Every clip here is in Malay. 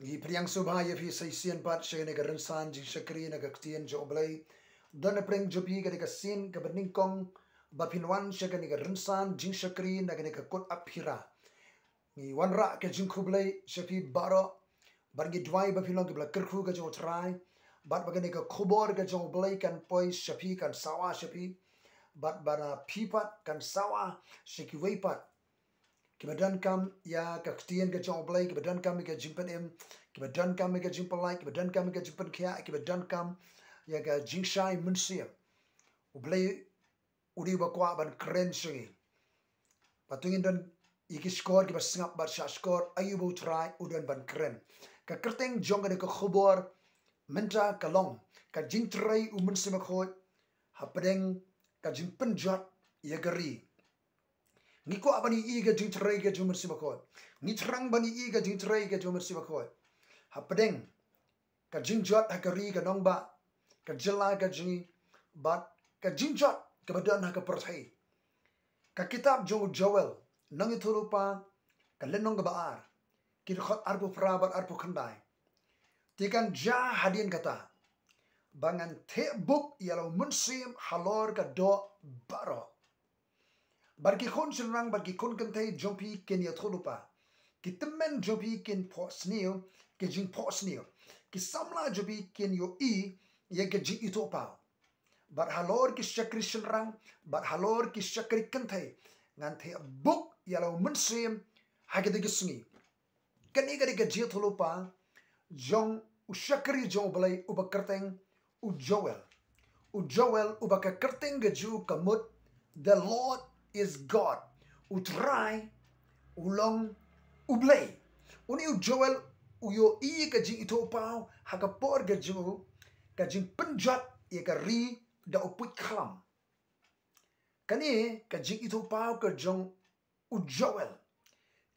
Ngi priang subha ya fi saisian pat shene ga rensan jing shakri na ga ktien jo blai don preng jobi ga sin ga beningkong bapinwan shega ni ga rensan jing shakri na ga kot aphira ni wanra ke jing khublai shapi baroh bargi dwai bapinong ga kerkhu ga jo trai bat bagane ga khubor ga jo blai kan poi shapi kan sawa shapi bat bara pipat kan sawa shiki weipat kemudian kam ya kektien ke jong blai kemudian kam ke jingpen em kemudian kam ke jingpen lai kemudian kam ke jingpen kia kemudian kam ya ke jingshai Mynsiem ublai udi bakwa ban keren segi patungin dan iki skor ke basngap bar skor U Trai udan ban keren ka kerteng jong ke khubor menta kalong ka jingtrei U Mynsiem Bakhuid Hapdeng ka jingpynjot ya gari ni ko abani I ga jingtrei ga U Mynsiem Bakhuid ni trang bani I ga jingtrei ga U Mynsiem Bakhuid Hapdeng ka jingjot hakari ga nongba ka jela ga jing bat ka jingjot ka badan ha ka pyrthei ka kitab jo joel nang ithulupa ka lenong ga baar khot arbu prabar arbu khandai tikan ja hadin kata bangan the book yalo Mynsiem halor ka do baroh barki khon sirang barki khon kantei jompi ken ya thulupa ki temen jobi ken posnio ke jing posnio ki samla jobi ken yo I ya ke jing itopa bar halor ki shakri sirang bar halor ki shakri kantei ngan the book yalo Mynsiem hagede gisngi kani gade ke ji thulupa jong u shakri jong blai u bakerteng u joel u bakakerteng ge ju kamut the Lord is God. U Trai, Umlong, Ublay. Uni u Joel, u yo I ka jing ito pao, hakapor ka jing jingpynjot, ya ka ri da u puit khlam. Kani ka jing ito pao ka jong u Joel.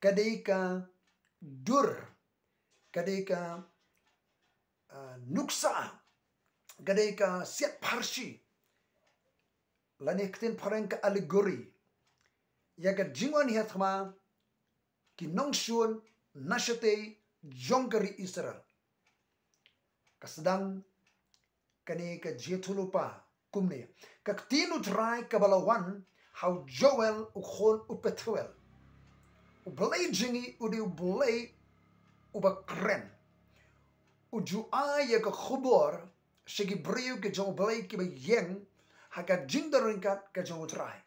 Kadai ka dur, kadai ka nuksa, kadai ka siat pharshi. Lani ketin pareng ka allegory. Ya ka jingwan hiarthma ki nongshun na shatei jong kari Israel kasedang kani ka jethulupa kumne ka tinu trai kabalawan how joel ukhon upethuel ublay jingi udi ublay ubakren uju ya ka khubor shygibrew ka jong blay ki yeng haka ryngkat ka jong trai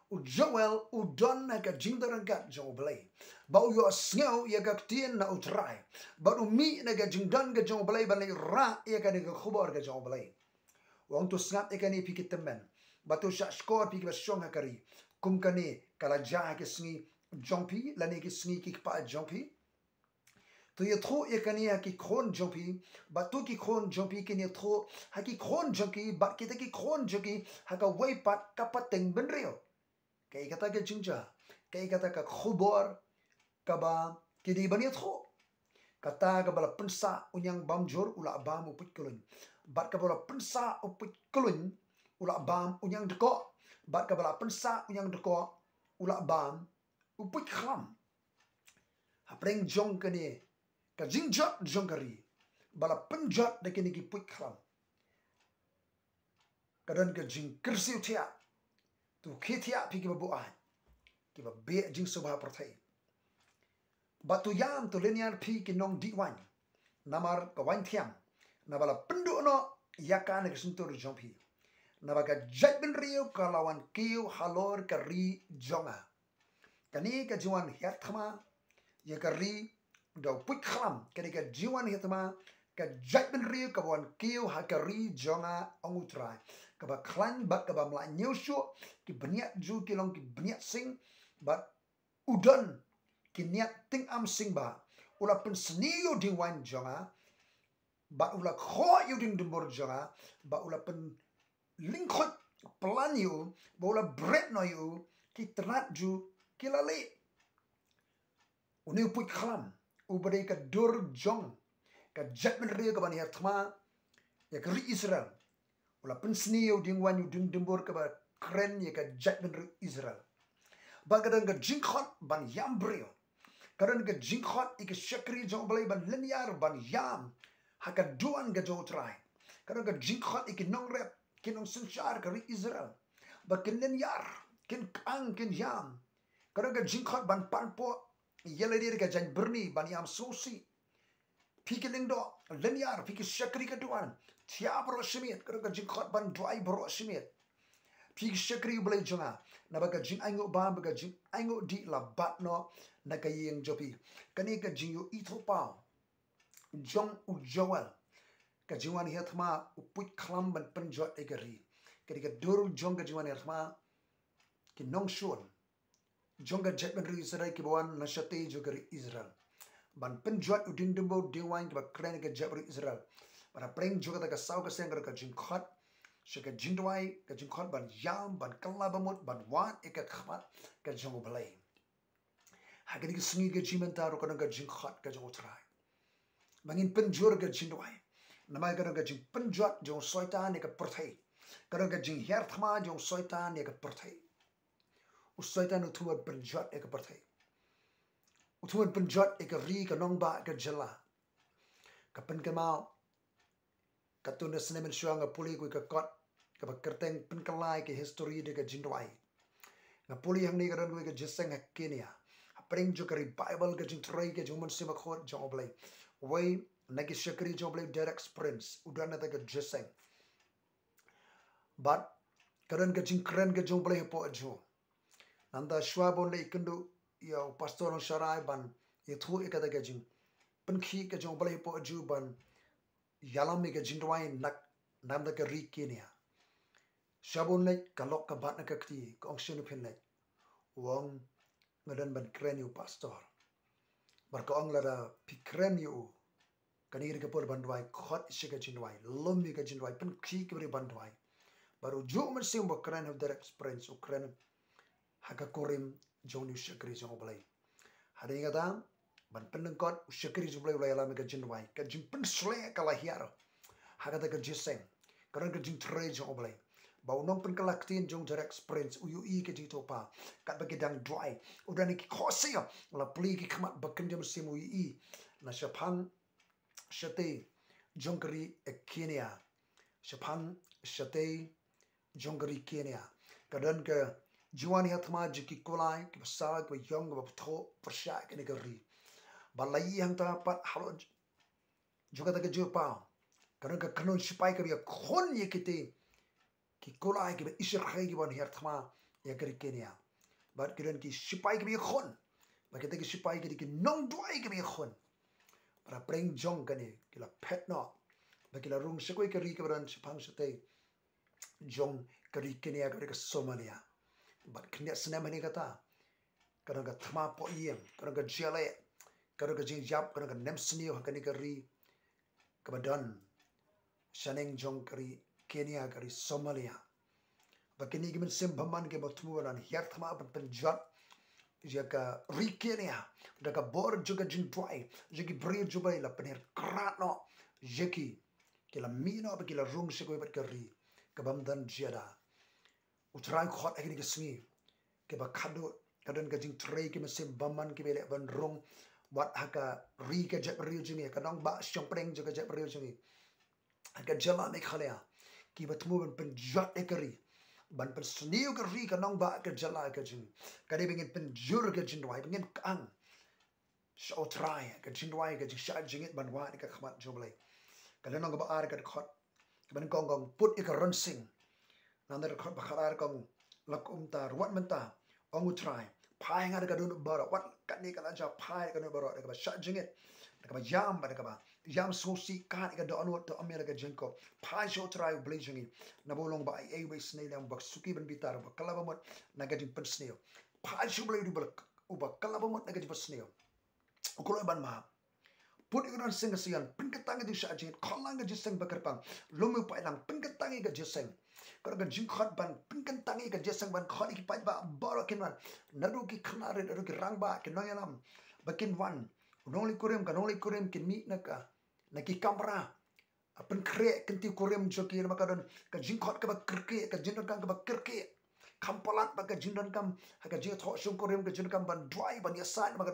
u Joel u don na ka ryngkat jong blay ba u yo sngo ya ka tien na U Trai ba u mi na ka jingdan ka jong blay ba na ra ya ka ka khubor ka jong blay wang tu sngat e ka ni pikit temen ba tu sha skor pikit ba shong hakari kum ka ni kala ja ka sngi jongpi la ni ki sngi ki pa jongpi tu ye tro e ka ni ha ki khon jongpi ba tu ki khon jongpi ki ni tro ha ki khon jongki ba ki ta ki khon jongki ha ka wei pat ka pateng benriew kay kata ka jingja kay kata ka khubor kaba kidi bani tho kata ka bala pensa unyang bamjor ula bam uput kulun bat ka bala pensa uput kulun ula bam unyang deko bat ka bala pensa unyang deko ula bam uput khlam Hapdeng jong kani ka jingjot jong kari bala penjot de kini ki put khlam kadan ka jing kersiu tia tu khitia pi ki babuan ki ba be jing subha pyrthei batu yam tu lenian pi ki nong diwan namar ka wan thiam na bala pendu no yakan ke suntur jompi na baga jaidbynriew ka lawan kiu halor ka ri jonga kani ka jingwan hiarthma ya ka ri do puit khlam kani ka jingwan hiarthma ka jaidbynriew ka wan kiu ha ka ri jonga U Trai ka ba klan bat ka ba mla nyushu ki bniat ju ki long ki bniat sing bat udon ki niat ting am sing ba ula pen sniyo ding wan jonga ba ula kho yu ding dumbor jonga ba ula pen lingkhot plan yu ba ula bread no yu ki trat ju ki lali uni puit khlam ubade ka dur jong ka jaidbynriew ka ban hiarthma ya ka ri Israel ula pensnio dingwan yu ding dimbor ka ba kren ya ka jaidbynriew Israel ba kadang ka jingkhot ban yambrew Karon ke jingkhot ike syakri jong belai ban linear ban yam haka duan ke U Trai. Karon ke jingkhot ike nong rep kin ong salonsar ke Israel. Ba kin linear kin kang kin yam. Karon ke jingkhot ban panpo yeladir ke jaidbynriew ban yam sosi. Piki lingdo linear piki syakri ke duan. Tia baroh shimit karon ke jingkhot ban duai baroh shimit. Pig syakri boleh jonga na baga jing aingo ba baga jing aingo di la bat no na ka yeng jopi kani ka jing yu ito pao jong u joel ka jingwan hiarthma u puit khlam ban pynjot egari kani ka doru jong ka jingwan hiarthma ki nong shun jong ka jaidbynriew sarai ki bawan na shatei jogari Israel ban pynjot u dingduwai dewan ki ba kren ka jaidbynriew Israel para preng juga ta ka sau ka seng ka jingkhot Shaka jingduwai, ka jingkhot ban yam, ban khubor, ban wan, eka khmat, ka jong belai. Hagani ka sengi ka jimentar, ka jingkhot, ka U Trai. Mangin penjur ka jingduwai. Namai ka jingpynjot, jong soitan, eka pyrthei. Ka jing hiarthma, jong soitan, eka pyrthei. Soitan utuan penjot, eka pyrthei. Utuan penjot, eka ri, ka nongba, ka jela. Ka pen ka mau, ka tunda senemen syuang, ka puli kui ka kot, ka kerteng penkalai ke history de ka jingduwai nga puli hang ni karon ka jiseng ha Kenya apring jo kari Bible ka jingtrei ke U Mynsiem Bakhuid jong oblay way nagi syakri jong oblay direct sprints udan na ka jiseng but karon ka jingkren ka jong oblay po ajo nanda shwabon le ikundu yo pastor on sharai ban yethu ikada ka jing penkhi ka jong oblay po ajo ban yalam ka jingduwai nak nanda ka ri Kenya Shabon lek kalok ka bat na kakti ka ong sinu pin lek wong ngadan ban kren yu pastor bar ka ong lada pi kren yu kaniri ka por bandwai khot shiga jingduwai lumi ka jingduwai pen khi ka bri bandwai baru U Mynsiem bakren of direct experience ukren haka korim jong yu shakri jong oblay hari ngata ban penengkot shakri jong oblay alam ka jingduwai ka jingpen sle ka lahiar haka ta ka jiseng karon ka jingtrei jong oblay bau nong penkalaktin jong direct sprints uyui ke jito pa kat bagi dang dry udah ni khosia la pli ki khmat bakin jam sim uyui na shaphang shatei jongkari e Kenya shaphang shatei jongkari Kenya kadan ke jingwan hiarthma jingkullar ki basa ki yong ba ptho pharshi ke negeri balai hang ta pat halor juga ta ke jupa kadan ke kanon sipai ke ya khon ye kite ki kulai ki shyrkhei ki ban hiarthma ya kari Kenya bat kiran ki sipai ki khon ba kita ki sipai ki nong duai ki khon para preng jong kani ki la phet no ba ki la rung shakoi kari ki ban shaphang shatei jong kari Kenya ka Somalia bat knya snem ni kata kadang ka thma po yem kadang ka jele kadang ka jing jap kadang ka nem snio kani kari ka badan shaneng jong kari Kenya kari Somalia bakini gimen sem baman ke batmuan hiarthma ban penjot jaka ri Kenya daga bor juga jingduwai jiki bri jubai la penir kratno jiki kila mino ba kila rung shikoi bat kari kabam dan jada U Trai khot akini ke sngi ke ba khadu kadan ka jingtrei ke sem baman ke bele ban rung wat haka ri ka jaidbynriew jingi kadang ba syong preng juga jaidbynriew jingi haka jala me khalea ki batmu ban penjot ekari ban pen sniu ka ri ka nong ba ka jala ka jing ka de bingin pen jur ka jingduwai bingin kang U Trai ka jingduwai ka jingshahjingit ban wa ka khmat joblai ka le nong ba ar ka khot ban kong kong put ka ronsing nandar khot ba kharar kong lakum ta ruat menta ong U Trai pai ngar ka dun baroh wat ka ni ka la ja pai ka no baroh ka ba shahjingit ka ba yam ba ka ba yam sosi kan ka do anwat to America jingko pai U Trai blazing na bolong ba ai we snail am bak suki ban bitar ba khlyabamut na ga jing pen snail pai shu blay du ba uba khlyabamut na ga jing snail ukuloi ban ma put igran sing sian pen ka tang jing shahjingit khalang ga jiseng bakar pang lumu pai lang pen ka tang ga jiseng ka jingkhot ban pen ka tang ga jiseng ban khot ki pai ba baroh kinwan nadu ki khnare nadu ki rangba ki noyalam bakin wan nongli kurim kin mi na ki kamera pen kre kenti kurim joki na makadon ka jingkhot ka ba kirke ka jingkan ka ba kirke kampalat ba ka jingdan kam ka jing tho shung korem ka jing kam ban dry ban yasan ba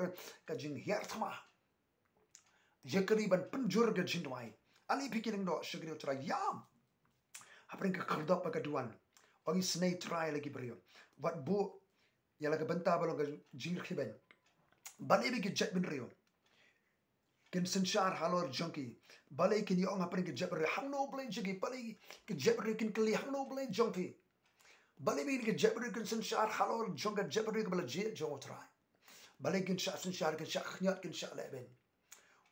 ka jing hiarthma jekri ban penjur ka jingduwai ali pikiring do shagri U Trai yam hapring ka khaldop ba ka duan ong snei try lagi brio wat bu ya la ka benta balong ka jingkhot ben ban ibi ki jaidbynriew kin salonsar halor jonki balai kin yong hapring ki jaidbynriew hangno blai jigi balai ki jaidbynriew kin kli hangno blai jonki balai bi ki jaidbynriew kin salonsar halor jonka jaidbynriew bala je jong U Trai balai kin salonsar kin shaphang kin shatei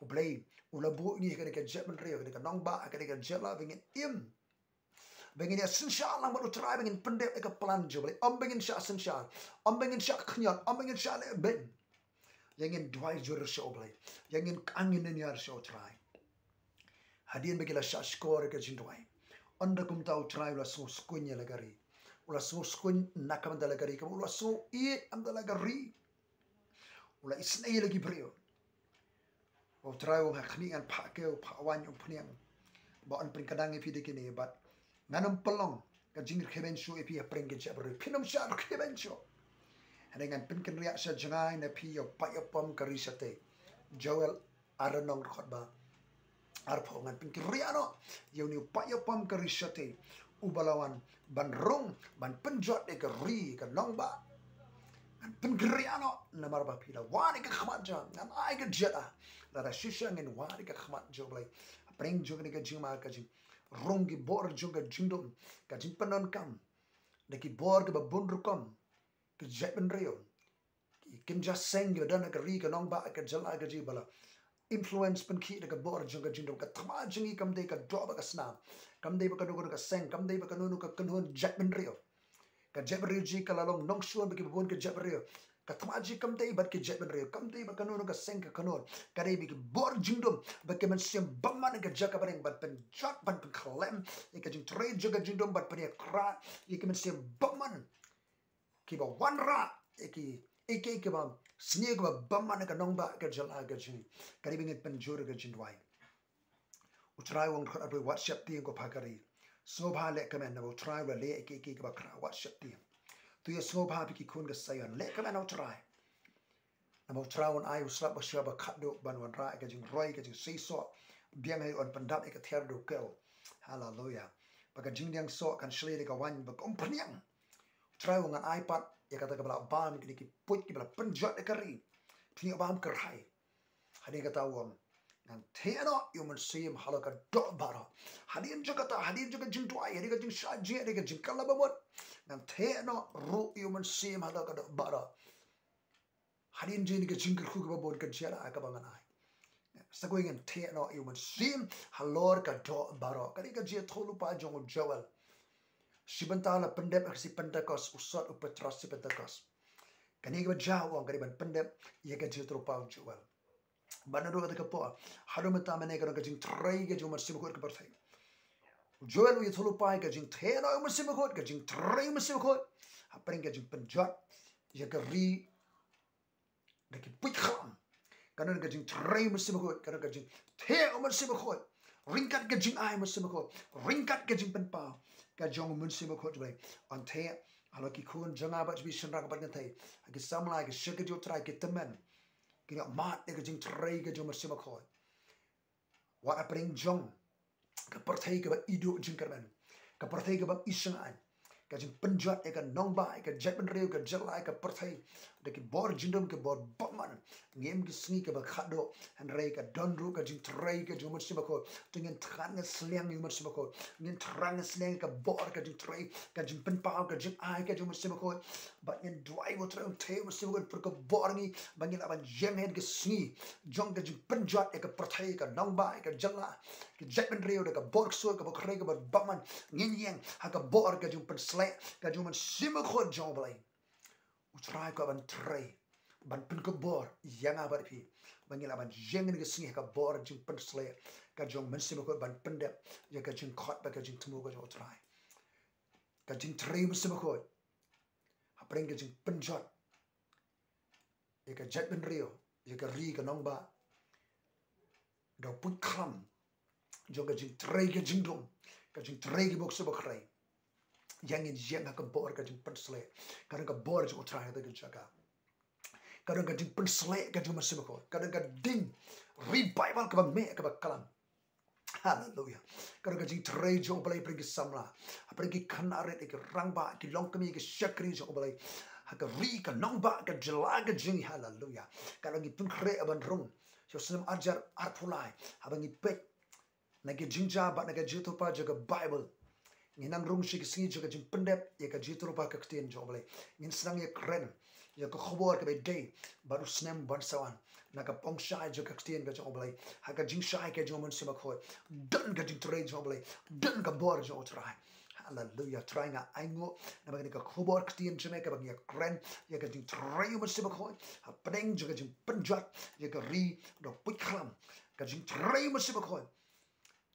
ublay ulabu ni ka jaidbynriew ka nong ba ka jela bengin im bengin ya salonsar lang U Trai bengin pendep ka plan jo balai bengin salonsar bengin shaphang bengin shatei ben yang ingin dua jurus shoblay, yang ingin angin ni har show try. Hadian bagi la shot score ke jingduwai. Anda kum tahu try ulah so skunya lagari, ulah so skun nakam anda lagari, kamu ulah so eat anda lagari, ulah isnai lagi brio. Oh try wong hakni an pakai pawan yang punyang, bawa an kadang epi dekini, but nganam pelong ke jingkhot show epi apring ke jabri, pinam shyrkhei show. Dengan pinkan riak sejangai napi yo payapam kari shatei Joel aranong khotba arpongan pinkan riak no yo ni payapam kari shatei ubalawan ban rong ban penjot e kari ka nongba an pinkan riak no namar ba pila wani ka khmat jam nan ai ka jeta la ra shisha ngin wani ka khmat joblai pring jog ni ka jingma ka jing rong gi bor jog ka jingdom ka jing panon kam de ki bor ka bunru kam ke jaidbynriew kim just seng yo dan ka ri ka nong ba ka jala ka ji bala influence pen ki ka bor jong ka jingdom ka thama jingi kam de ka do ba ka snam kam de ba ka do ka seng kam de ba ka nu ka kanhon jaidbynriew ka jaidbynriew ji ka lalong nong suan ba ki bon ka jaidbynriew ka thama ji kam de ba ki jaidbynriew kam de ba ka nu ka seng ka kanhon ka de bi ki bor jingdom ba ki Mynsiem Bakhuid ka jaka bareng ban pen jot ban pen khlam ka jingtrei juga jingdom ban pen kra ki Mynsiem Bakhuid kiba wanra eki kiba snie kiba bamana ka nongba ka jala ka jing kari bingit penjur ka jingduwai U Trai wong khot abe WhatsApp ti ko phakari sobha le kamen na U Trai wa le eki kiba kra WhatsApp ti tu ye sobha bi ki khun ka sayon le kamen U Trai na U Trai won ai usla ba shaba khaddo ban wan ra ka jing roi ka jing seiso biang hai on pandap ka ther do kel hallelujah ba ka jing yang so kan shle ka wan ba kompanyang try dengan iPad ya kata ke belak bam ki puit ki belak penjot de kari punya bam kerhai hadin kata wong ngan theno U Mynsiem halaka do baroh hadin juga jingduwai hadin jingshahjingit hadin jingkyllabamut ngan theno ru U Mynsiem halaka do baroh hadin jini ke jingkhot ka babon ka jela ka banganai sagoi ngan theno U Mynsiem halor ka do baroh kali ka je tholu pa jong Joel Sibentala pendep si pentekos usot upetros si pentekos. Kani ga jawang kani ban pendep ye ga jitro pau jual. Banado ga kapo hado mata mane ga ga jingtrei ga U Mynsiem Bakhuid ka pyrthei. Joel u yithulu pai ga jingtheh no U Mynsiem Bakhuid ga jingtrei U Mynsiem Bakhuid. Hapring ga jingpynjot ye ga ri ga ki puit khlam. Kana ga jingtrei U Mynsiem Bakhuid kana ga jingtheh U Mynsiem Bakhuid. Ryngkat ga jing ai U Mynsiem Bakhuid. Ryngkat ga jingpenpau. Ka jong U Mynsiem Bakhuid bai on the alo ki khun jonga ba bi shenra ka ban thai ki samla ki shirkhei U Trai ki temen ki mat de ka jingtrei ka U Mynsiem Bakhuid wa apring jong ka pyrthei ka ba idu jingkarban ka pyrthei ka ba isang an ka jingpynjot ka nongba ka jaidbynriew ka jala ka pyrthei de ki bor jingdom ka bor bakman ngem ki sngi ka ba khado han rei ka donru ka jingtrei ka U Mynsiem Bakhuid dengan trang sleng U Mynsiem Bakhuid ngin trang sleng ka bor ka jingtrei ka jingpenpau ka jing ai ka U Mynsiem Bakhuid ba ngin duai wo tra the U Mynsiem Bakhuid per ka bor ngi bangil aban jeng hen ka sngi jong ka jingpynjot ka pyrthei ka nongba ka jala ka jaidbynriew ka bor so ka bakhrei ka bakman ngin yang ha ka bor ka jingpen slek ka U Mynsiem Bakhuid jong blai U Trai ka ban trei ban pen ka bor yang abar pi bangil aban jeng ni ka sngi ka bor jingpen slek ka U Mynsiem Bakhuid ban pendep ya ka jingkhot ba ka jingtemu ka U Trai ka jingtrei U Mynsiem Bakhuid hapring ka jingpynjot ya ka jaidbynriew ya ka ri ka nongba do puit khlam jong ka jingtrei ka jingdom ka jingtrei ki bokso bakhrei yang in khubor ka jing pensle kadang ka bor jo trai da jaga kadang ka jing pensle ka jing Mynsiem Bakhuid kadang ka ding revival ka me ka khlam. Hallelujah. Kadang ka jingtrei jo balai pergi samla pergi kanaret ke rangba ki long kami ke shyrkhei jo balai ka ri ka nongba ka jelaga jing. Hallelujah. Kadang ipun kre aban rung so senam ajar arpulai abang ipek nage jingja ba nage jitupa jaga Bible nginang rung shi kisi jaga jing pendep ya ka jitupa ka ktien jo balai ngin senang ya keren ya ka khubor ka day baru senam bansawan naga pongsha jaga ktien ka jo balai ha ka jingshahjingit ka jo Mynsiem Bakhuid dan ka jingtrei jo balai dan ka bor jo trai. Hallelujah. Try nga aingo na bagani ka khubor ktien jeme ka bagni kren ya ka jingtrei Mynsiem Bakhuid Hapdeng jaga jingpynjot ya ka ri do puit khlam ka jingtrei Mynsiem Bakhuid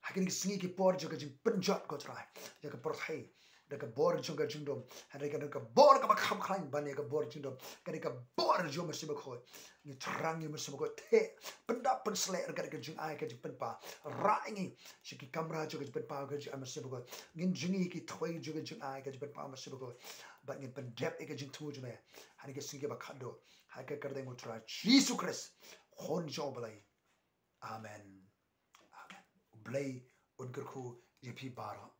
hakini singi ki por jaga jingpynjot ko try ya ka pyrthei da ka bor jaga jingdom hada ka bor ka kham khlang ban ya ka bor jingdom ka bor jo Mynsiem Bakhuid ni terang ni Mynsiem Bakhuid the pendap pensle ka jing ai ka jingpenpa raingi shiki kamera jaga jingpenpa ka jing Mynsiem Bakhuid ngin jingi ki thoi jaga jing ai ka jingpenpa Mynsiem Bakhuid but ngin pendep ka jing tu jme hani ka singi ba khado ha ka kardeng U Trai Jesus Christ khon jo balai. Amen. Amen. Blay unkerku jipi baroh